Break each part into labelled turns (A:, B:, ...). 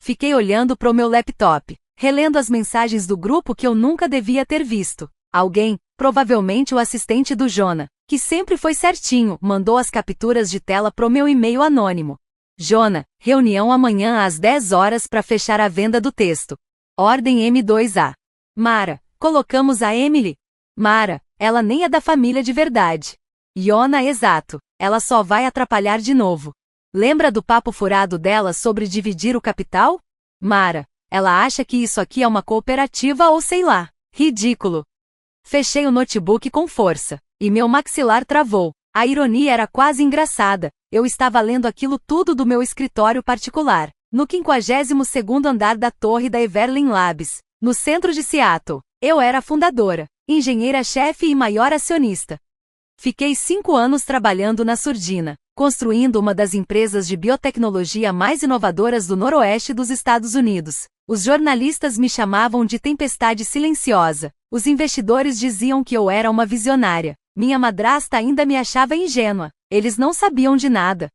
A: Fiquei olhando pro meu laptop, relendo as mensagens do grupo que eu nunca devia ter visto. Alguém, provavelmente o assistente do Jonah, que sempre foi certinho, mandou as capturas de tela pro meu e-mail anônimo. Jonah, reunião amanhã às 10 horas para fechar a venda do texto. Ordem M2A. Mara, colocamos a Emily? Mara, ela nem é da família de verdade. Jonah, exato, ela só vai atrapalhar de novo. Lembra do papo furado dela sobre dividir o capital? Mara, ela acha que isso aqui é uma cooperativa ou sei lá. Ridículo. Fechei o notebook com força, e meu maxilar travou. A ironia era quase engraçada. Eu estava lendo aquilo tudo do meu escritório particular, no 52º andar da torre da Everlyn Labs, no centro de Seattle. Eu era a fundadora, engenheira-chefe e maior acionista. Fiquei 5 anos trabalhando na Surdina, construindo uma das empresas de biotecnologia mais inovadoras do noroeste dos Estados Unidos. Os jornalistas me chamavam de tempestade silenciosa. Os investidores diziam que eu era uma visionária. Minha madrasta ainda me achava ingênua. Eles não sabiam de nada.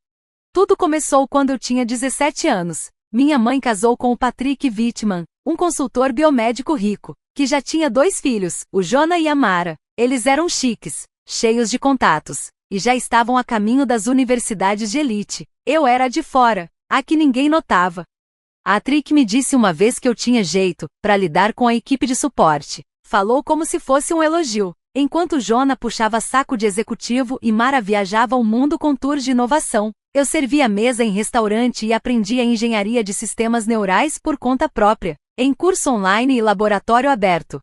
A: Tudo começou quando eu tinha 17 anos. Minha mãe casou com o Patrick Wittman, um consultor biomédico rico, que já tinha 2 filhos, o Jonah e a Mara. Eles eram chiques, cheios de contatos, e já estavam a caminho das universidades de elite. Eu era de fora, a que ninguém notava. A Trick me disse uma vez que eu tinha jeito para lidar com a equipe de suporte. Falou como se fosse um elogio. Enquanto Jonah puxava saco de executivo e Mara viajava o mundo com tours de inovação, eu servia mesa em restaurante e aprendia engenharia de sistemas neurais por conta própria, em curso online e laboratório aberto.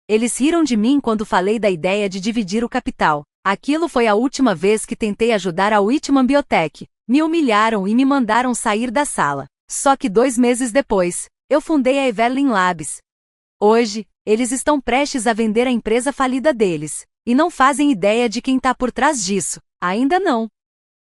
A: Eles riram de mim quando falei da ideia de dividir o capital. Aquilo foi a última vez que tentei ajudar a Whitman Biotech. Me humilharam e me mandaram sair da sala. Só que 2 meses depois, eu fundei a Everlyn Labs. Hoje, eles estão prestes a vender a empresa falida deles, e não fazem ideia de quem está por trás disso, ainda não.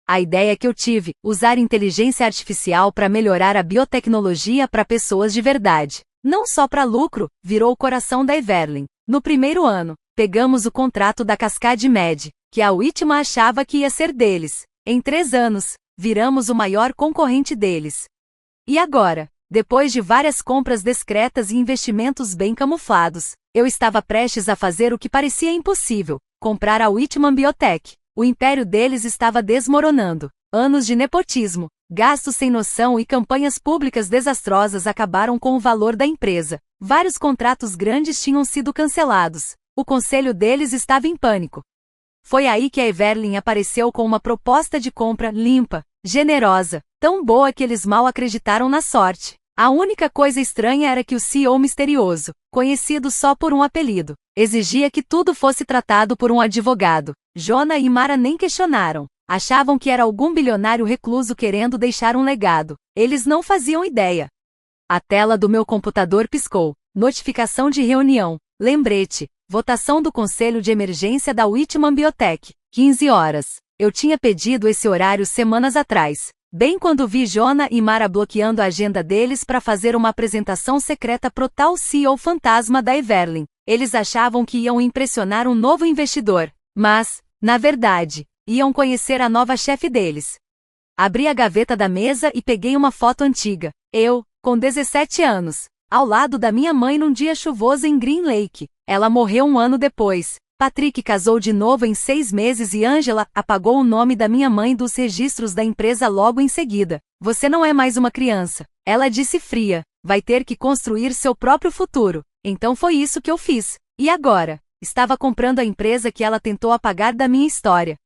A: A ideia que eu tive, usar inteligência artificial para melhorar a biotecnologia para pessoas de verdade, não só para lucro, virou o coração da Everlyn. No primeiro ano, pegamos o contrato da Cascade Med, que a Whitman achava que ia ser deles. Em 3 anos, viramos o maior concorrente deles. E agora? Depois de várias compras discretas e investimentos bem camuflados, eu estava prestes a fazer o que parecia impossível, comprar a Whitman Biotech. O império deles estava desmoronando. Anos de nepotismo, gastos sem noção e campanhas públicas desastrosas acabaram com o valor da empresa. Vários contratos grandes tinham sido cancelados. O conselho deles estava em pânico. Foi aí que a Everlyn apareceu com uma proposta de compra limpa, generosa, tão boa que eles mal acreditaram na sorte. A única coisa estranha era que o CEO misterioso, conhecido só por um apelido, exigia que tudo fosse tratado por um advogado. Jonah e Mara nem questionaram. Achavam que era algum bilionário recluso querendo deixar um legado. Eles não faziam ideia. A tela do meu computador piscou. Notificação de reunião. Lembrete. Votação do Conselho de Emergência da Whitman Biotech. 15 horas. Eu tinha pedido esse horário semanas atrás. Bem quando vi Jonah e Mara bloqueando a agenda deles para fazer uma apresentação secreta pro tal CEO fantasma da Everlyn. Eles achavam que iam impressionar um novo investidor, mas, na verdade, iam conhecer a nova chefe deles. Abri a gaveta da mesa e peguei uma foto antiga. Eu, com 17 anos, ao lado da minha mãe num dia chuvoso em Green Lake. Ela morreu 1 ano depois. Patrick casou de novo em 6 meses e Angela apagou o nome da minha mãe dos registros da empresa logo em seguida. Você não é mais uma criança. Ela disse fria. Vai ter que construir seu próprio futuro. Então foi isso que eu fiz. E agora? Estava comprando a empresa que ela tentou apagar da minha história.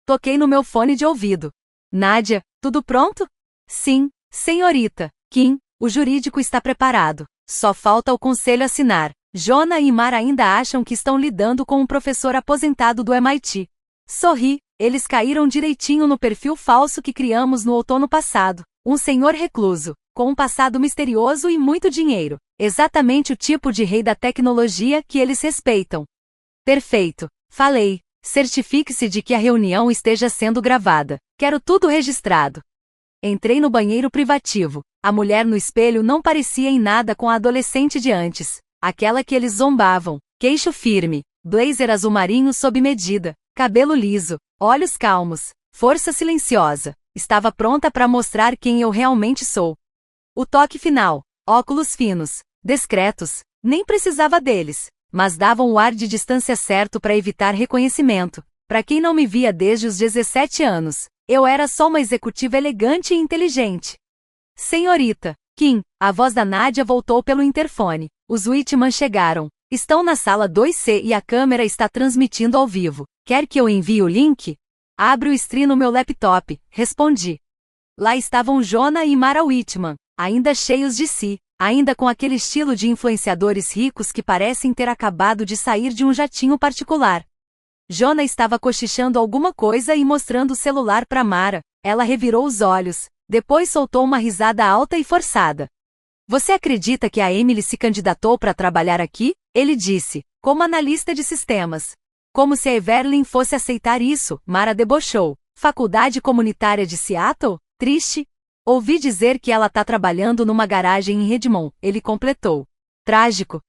A: Toquei no meu fone de ouvido. Nádia, tudo pronto? Sim, senhorita. Kim, o jurídico está preparado. Só falta o conselho assinar. Jonah e Mara ainda acham que estão lidando com um professor aposentado do MIT. Sorri, eles caíram direitinho no perfil falso que criamos no outono passado. Um senhor recluso, com um passado misterioso e muito dinheiro. Exatamente o tipo de rei da tecnologia que eles respeitam. Perfeito, falei. Certifique-se de que a reunião esteja sendo gravada. Quero tudo registrado. Entrei no banheiro privativo. A mulher no espelho não parecia em nada com a adolescente de antes. Aquela que eles zombavam, queixo firme, blazer azul marinho sob medida, cabelo liso, olhos calmos, força silenciosa. Estava pronta para mostrar quem eu realmente sou. O toque final. Óculos finos, discretos, nem precisava deles, mas davam o ar de distância certo para evitar reconhecimento. Para quem não me via desde os 17 anos, eu era só uma executiva elegante e inteligente. Senhorita Kim, a voz da Nadia voltou pelo interfone. Os Whitman chegaram. Estão na sala 2C e a câmera está transmitindo ao vivo. Quer que eu envie o link? Abre o stream no meu laptop, respondi. Lá estavam Jonah e Mara Whitman, ainda cheios de si, ainda com aquele estilo de influenciadores ricos que parecem ter acabado de sair de um jatinho particular. Jonah estava cochichando alguma coisa e mostrando o celular para Mara. Ela revirou os olhos, depois soltou uma risada alta e forçada. Você acredita que a Emily se candidatou para trabalhar aqui? Ele disse, como analista de sistemas. Como se a Evelyn fosse aceitar isso, Mara debochou. Faculdade Comunitária de Seattle? Triste? Ouvi dizer que ela tá trabalhando numa garagem em Redmond, ele completou. Trágico.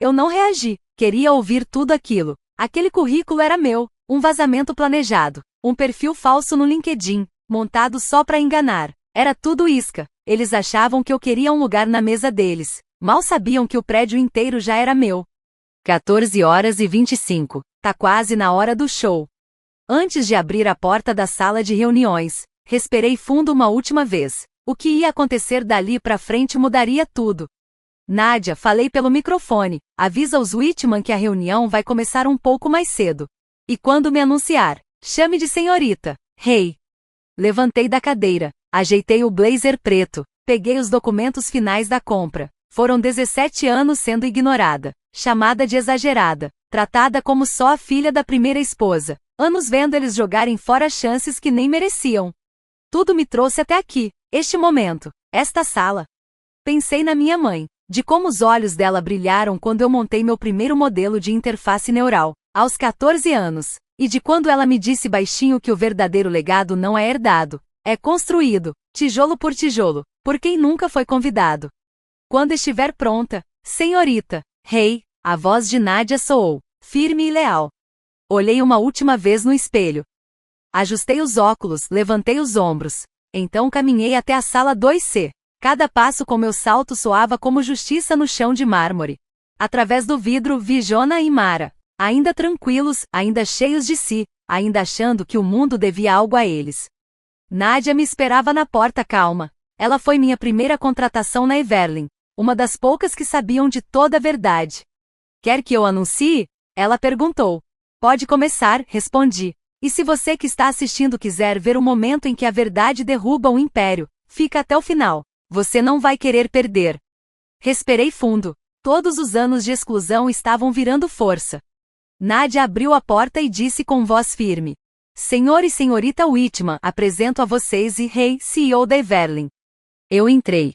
A: Eu não reagi, queria ouvir tudo aquilo. Aquele currículo era meu, um vazamento planejado, um perfil falso no LinkedIn, montado só para enganar. Era tudo isca. Eles achavam que eu queria um lugar na mesa deles. Mal sabiam que o prédio inteiro já era meu. 14h25. Tá quase na hora do show. Antes de abrir a porta da sala de reuniões, respirei fundo uma última vez. O que ia acontecer dali pra frente mudaria tudo. Nadia, falei pelo microfone, avisa os Whitman que a reunião vai começar um pouco mais cedo. E quando me anunciar, chame de senhorita. Hey. Levantei da cadeira, ajeitei o blazer preto, peguei os documentos finais da compra. Foram 17 anos sendo ignorada, chamada de exagerada, tratada como só a filha da primeira esposa, anos vendo eles jogarem fora chances que nem mereciam. Tudo me trouxe até aqui, este momento, esta sala. Pensei na minha mãe, de como os olhos dela brilharam quando eu montei meu primeiro modelo de interface neural, aos 14 anos, e de quando ela me disse baixinho que o verdadeiro legado não é herdado, é construído, tijolo por tijolo, por quem nunca foi convidado. Quando estiver pronta, senhorita, hey, a voz de Nadia soou, firme e leal. Olhei uma última vez no espelho. Ajustei os óculos, levantei os ombros. Então caminhei até a sala 2C. Cada passo com meu salto soava como justiça no chão de mármore. Através do vidro vi Jonah e Mara, ainda tranquilos, ainda cheios de si, ainda achando que o mundo devia algo a eles. Nadia me esperava na porta calma. Ela foi minha primeira contratação na Evelyn, uma das poucas que sabiam de toda a verdade. Quer que eu anuncie? Ela perguntou. Pode começar, respondi. E se você que está assistindo quiser ver o momento em que a verdade derruba o império, fica até o final. Você não vai querer perder. Respirei fundo. Todos os anos de exclusão estavam virando força. Nadia abriu a porta e disse com voz firme. Senhor e senhorita Whitman, apresento a vocês e Rei, CEO da Evelyn. Eu entrei.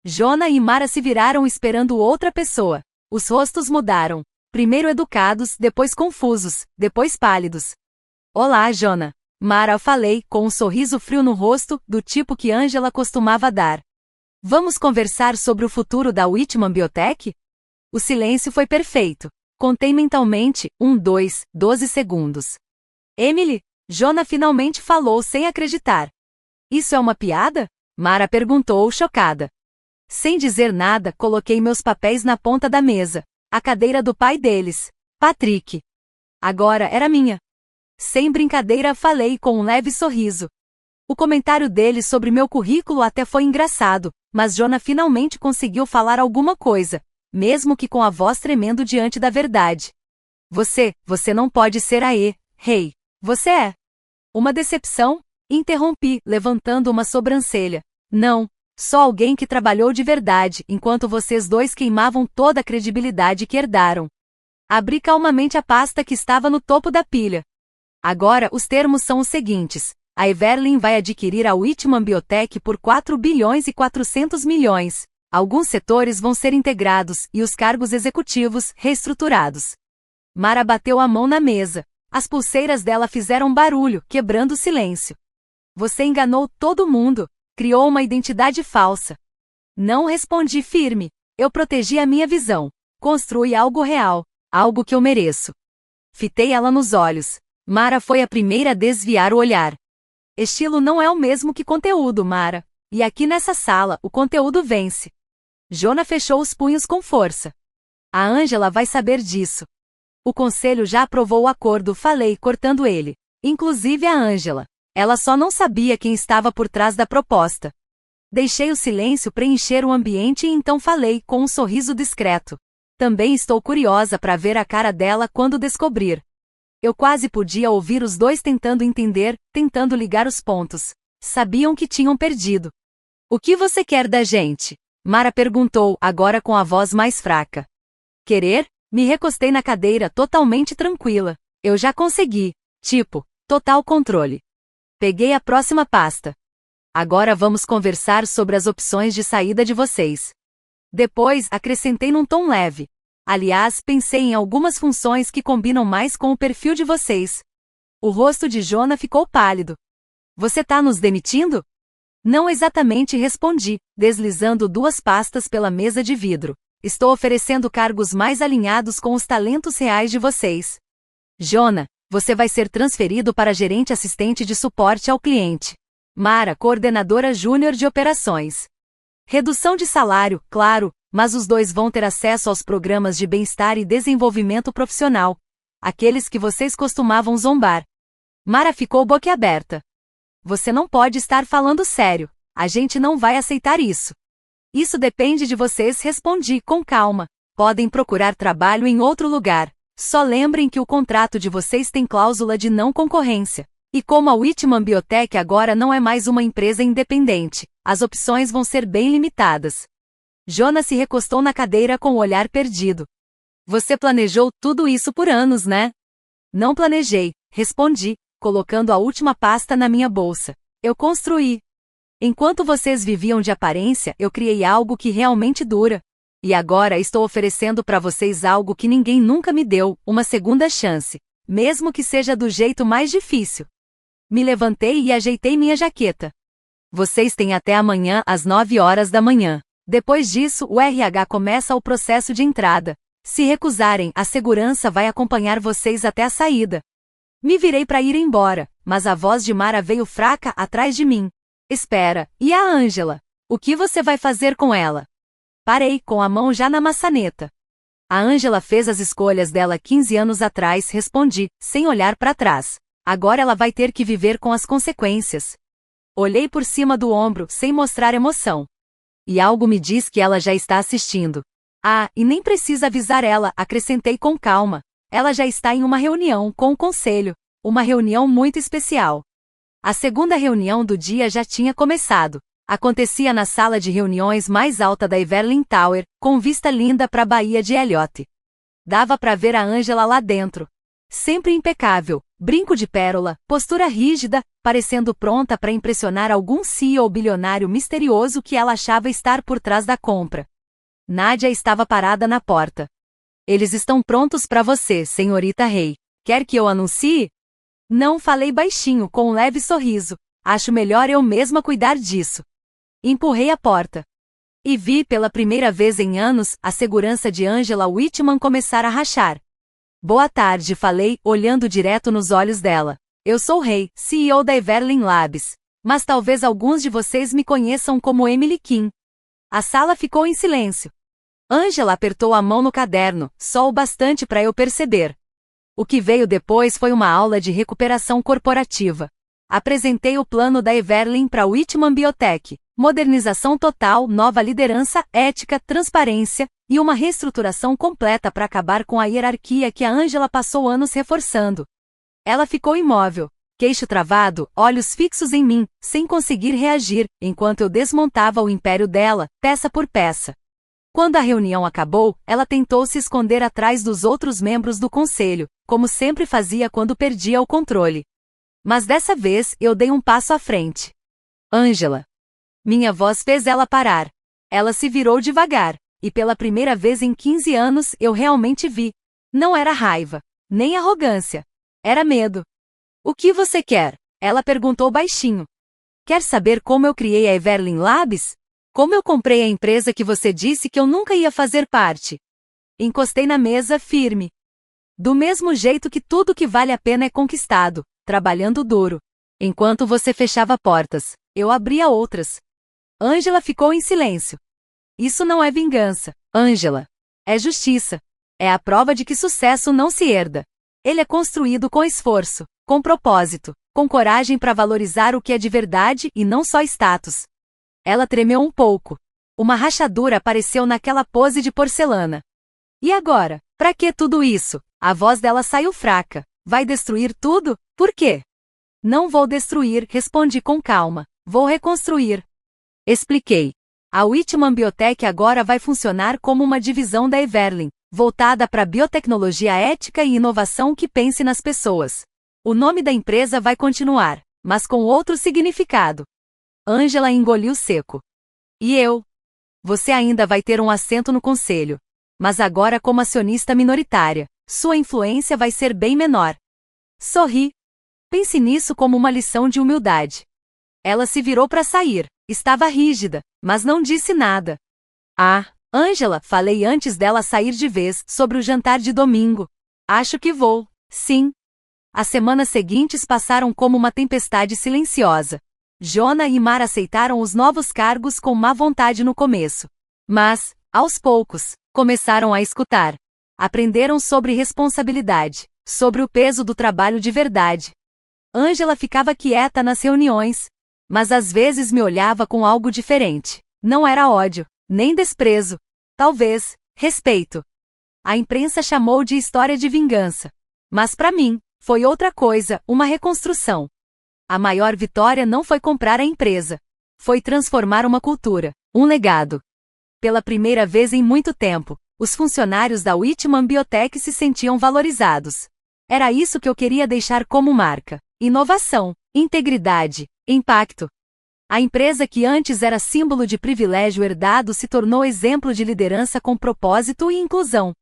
A: Jonah e Mara se viraram esperando outra pessoa. Os rostos mudaram. Primeiro educados, depois confusos, depois pálidos. Olá, Jonah. Mara, falei, com um sorriso frio no rosto, do tipo que Angela costumava dar. Vamos conversar sobre o futuro da Whitman Biotech? O silêncio foi perfeito. Contei mentalmente, 12 segundos. Emily? Jonah finalmente falou sem acreditar. Isso é uma piada? Mara perguntou, chocada. Sem dizer nada, coloquei meus papéis na ponta da mesa. A cadeira do pai deles, Patrick. Agora era minha. Sem brincadeira, falei com um leve sorriso. O comentário dele sobre meu currículo até foi engraçado, mas Jonah finalmente conseguiu falar alguma coisa, mesmo que com a voz tremendo diante da verdade. Você não pode ser a Rei. Você é. Uma decepção? Interrompi, levantando uma sobrancelha. Não. Só alguém que trabalhou de verdade, enquanto vocês dois queimavam toda a credibilidade que herdaram. Abri calmamente a pasta que estava no topo da pilha. Agora, os termos são os seguintes. A Evelyn vai adquirir a Whitman Biotech por 4 bilhões e 400 milhões. Alguns setores vão ser integrados e os cargos executivos reestruturados. Mara bateu a mão na mesa. As pulseiras dela fizeram barulho, quebrando o silêncio. Você enganou todo mundo. Criou uma identidade falsa. Não respondi firme. Eu protegi a minha visão. Construí algo real. Algo que eu mereço. Fitei ela nos olhos. Mara foi a primeira a desviar o olhar. Estilo não é o mesmo que conteúdo, Mara. E aqui nessa sala, o conteúdo vence. Jonah fechou os punhos com força. A Ângela vai saber disso. O conselho já aprovou o acordo, falei, cortando ele. Inclusive a Ângela. Ela só não sabia quem estava por trás da proposta. Deixei o silêncio preencher o ambiente e então falei, com um sorriso discreto. Também estou curiosa para ver a cara dela quando descobrir. Eu quase podia ouvir os dois tentando entender, tentando ligar os pontos. Sabiam que tinham perdido. O que você quer da gente? Mara perguntou, agora com a voz mais fraca. Querer? Me recostei na cadeira totalmente tranquila. Eu já consegui. Tipo, total controle. Peguei a próxima pasta. Agora vamos conversar sobre as opções de saída de vocês. Depois, acrescentei num tom leve. Aliás, pensei em algumas funções que combinam mais com o perfil de vocês. O rosto de Jonah ficou pálido. Você tá nos demitindo? Não exatamente, respondi, deslizando 2 pastas pela mesa de vidro. Estou oferecendo cargos mais alinhados com os talentos reais de vocês. Jonah, você vai ser transferido para gerente assistente de suporte ao cliente. Mara, coordenadora júnior de operações. Redução de salário, claro, mas os dois vão ter acesso aos programas de bem-estar e desenvolvimento profissional. Aqueles que vocês costumavam zombar. Mara ficou boquiaberta. Você não pode estar falando sério. A gente não vai aceitar isso. Isso depende de vocês, respondi com calma. Podem procurar trabalho em outro lugar. Só lembrem que o contrato de vocês tem cláusula de não concorrência. E como a Whitman Biotech agora não é mais uma empresa independente, as opções vão ser bem limitadas. Jonah se recostou na cadeira com o olhar perdido. Você planejou tudo isso por anos, né? Não planejei, respondi, colocando a última pasta na minha bolsa. Eu construí. Enquanto vocês viviam de aparência, eu criei algo que realmente dura. E agora estou oferecendo para vocês algo que ninguém nunca me deu, uma segunda chance. Mesmo que seja do jeito mais difícil. Me levantei e ajeitei minha jaqueta. Vocês têm até amanhã às 9 horas da manhã. Depois disso, o RH começa o processo de entrada. Se recusarem, a segurança vai acompanhar vocês até a saída. Me virei para ir embora, mas a voz de Mara veio fraca atrás de mim. Espera, e a Ângela? O que você vai fazer com ela? Parei, com a mão já na maçaneta. A Ângela fez as escolhas dela 15 anos atrás, respondi, sem olhar para trás. Agora ela vai ter que viver com as consequências. Olhei por cima do ombro, sem mostrar emoção. E algo me diz que ela já está assistindo. Ah, e nem precisa avisar ela, acrescentei com calma. Ela já está em uma reunião com o conselho. Uma reunião muito especial. A segunda reunião do dia já tinha começado. Acontecia na sala de reuniões mais alta da Everlyn Tower, com vista linda para a Baía de Elliott. Dava para ver a Ângela lá dentro. Sempre impecável, brinco de pérola, postura rígida, parecendo pronta para impressionar algum CEO bilionário misterioso que ela achava estar por trás da compra. Nádia estava parada na porta. Eles estão prontos para você, senhorita Rei. Quer que eu anuncie? Não, falei baixinho, com um leve sorriso. Acho melhor eu mesma cuidar disso. Empurrei a porta. E vi, pela primeira vez em anos, a segurança de Angela Whitman começar a rachar. Boa tarde, falei, olhando direto nos olhos dela. Eu sou Rei, CEO da Everlyn Labs. Mas talvez alguns de vocês me conheçam como Emily Kim. A sala ficou em silêncio. Angela apertou a mão no caderno, só o bastante para eu perceber. O que veio depois foi uma aula de recuperação corporativa. Apresentei o plano da Everlyn para a Whitman Biotech. Modernização total, nova liderança, ética, transparência e uma reestruturação completa para acabar com a hierarquia que a Angela passou anos reforçando. Ela ficou imóvel, queixo travado, olhos fixos em mim, sem conseguir reagir, enquanto eu desmontava o império dela, peça por peça. Quando a reunião acabou, ela tentou se esconder atrás dos outros membros do conselho, como sempre fazia quando perdia o controle. Mas dessa vez, eu dei um passo à frente. Angela. Minha voz fez ela parar. Ela se virou devagar, e pela primeira vez em 15 anos eu realmente vi. Não era raiva, nem arrogância. Era medo. O que você quer? Ela perguntou baixinho. Quer saber como eu criei a Everlyn Labs? Como eu comprei a empresa que você disse que eu nunca ia fazer parte? Encostei na mesa firme. Do mesmo jeito que tudo que vale a pena é conquistado, trabalhando duro. Enquanto você fechava portas, eu abria outras. Ângela ficou em silêncio. Isso não é vingança, Ângela. É justiça. É a prova de que sucesso não se herda. Ele é construído com esforço, com propósito, com coragem para valorizar o que é de verdade e não só status. Ela tremeu um pouco. Uma rachadura apareceu naquela pose de porcelana. E agora? Pra que tudo isso? A voz dela saiu fraca. Vai destruir tudo? Por quê? Não vou destruir, respondi com calma. Vou reconstruir. Expliquei. A Whitman Biotech agora vai funcionar como uma divisão da Everlin, voltada para biotecnologia ética e inovação que pense nas pessoas. O nome da empresa vai continuar, mas com outro significado. Ângela engoliu seco. E eu? Você ainda vai ter um assento no conselho. Mas agora como acionista minoritária, sua influência vai ser bem menor. Sorri. Pense nisso como uma lição de humildade. Ela se virou para sair. Estava rígida, mas não disse nada. Ah, Ângela, falei antes dela sair de vez, sobre o jantar de domingo. Acho que vou, sim. As semanas seguintes passaram como uma tempestade silenciosa. Jonah e Mara aceitaram os novos cargos com má vontade no começo. Mas, aos poucos, começaram a escutar. Aprenderam sobre responsabilidade, sobre o peso do trabalho de verdade. Ângela ficava quieta nas reuniões, mas às vezes me olhava com algo diferente. Não era ódio, nem desprezo. Talvez, respeito. A imprensa chamou de história de vingança. Mas para mim, foi outra coisa, uma reconstrução. A maior vitória não foi comprar a empresa. Foi transformar uma cultura, um legado. Pela primeira vez em muito tempo, os funcionários da Whitman Biotech se sentiam valorizados. Era isso que eu queria deixar como marca. Inovação, integridade, impacto. A empresa que antes era símbolo de privilégio herdado se tornou exemplo de liderança com propósito e inclusão.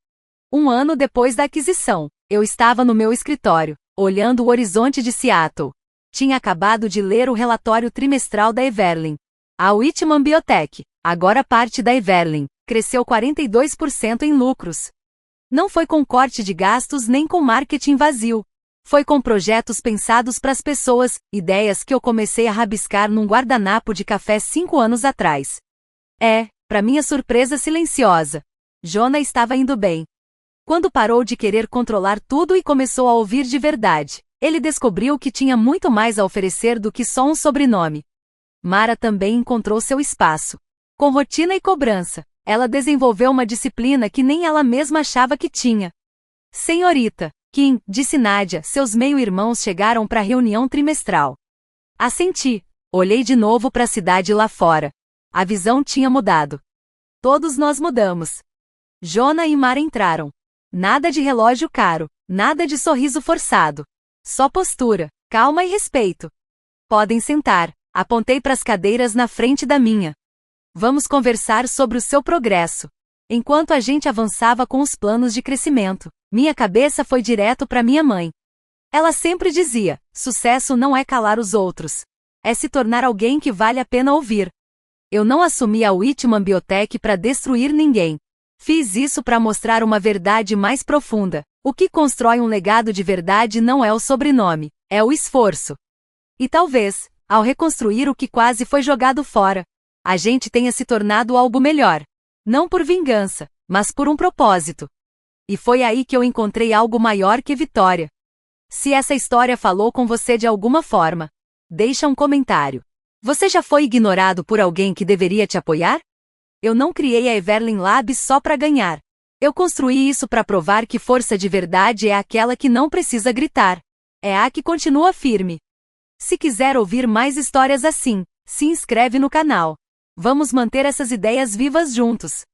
A: Um ano depois da aquisição, eu estava no meu escritório, olhando o horizonte de Seattle. Tinha acabado de ler o relatório trimestral da Everlin. A Whitman Biotech, agora parte da Everlin, cresceu 42% em lucros. Não foi com corte de gastos nem com marketing vazio. Foi com projetos pensados para as pessoas, ideias que eu comecei a rabiscar num guardanapo de café 5 anos atrás. Para minha surpresa silenciosa, Jonah estava indo bem. Quando parou de querer controlar tudo e começou a ouvir de verdade, ele descobriu que tinha muito mais a oferecer do que só um sobrenome. Mara também encontrou seu espaço. Com rotina e cobrança, ela desenvolveu uma disciplina que nem ela mesma achava que tinha. Senhorita Kim, disse Nádia, seus meio-irmãos chegaram para a reunião trimestral. Assenti. Olhei de novo para a cidade lá fora. A visão tinha mudado. Todos nós mudamos. Jonah e Mara entraram. Nada de relógio caro, nada de sorriso forçado. Só postura, calma e respeito. Podem sentar. Apontei para as cadeiras na frente da minha. Vamos conversar sobre o seu progresso. Enquanto a gente avançava com os planos de crescimento, minha cabeça foi direto para minha mãe. Ela sempre dizia, sucesso não é calar os outros. É se tornar alguém que vale a pena ouvir. Eu não assumi a Whitman Biotech para destruir ninguém. Fiz isso para mostrar uma verdade mais profunda. O que constrói um legado de verdade não é o sobrenome, é o esforço. E talvez, ao reconstruir o que quase foi jogado fora, a gente tenha se tornado algo melhor. Não por vingança, mas por um propósito. E foi aí que eu encontrei algo maior que vitória. Se essa história falou com você de alguma forma, deixa um comentário. Você já foi ignorado por alguém que deveria te apoiar? Eu não criei a Everlin Labs só para ganhar. Eu construí isso para provar que força de verdade é aquela que não precisa gritar. É a que continua firme. Se quiser ouvir mais histórias assim, se inscreve no canal. Vamos manter essas ideias vivas juntos.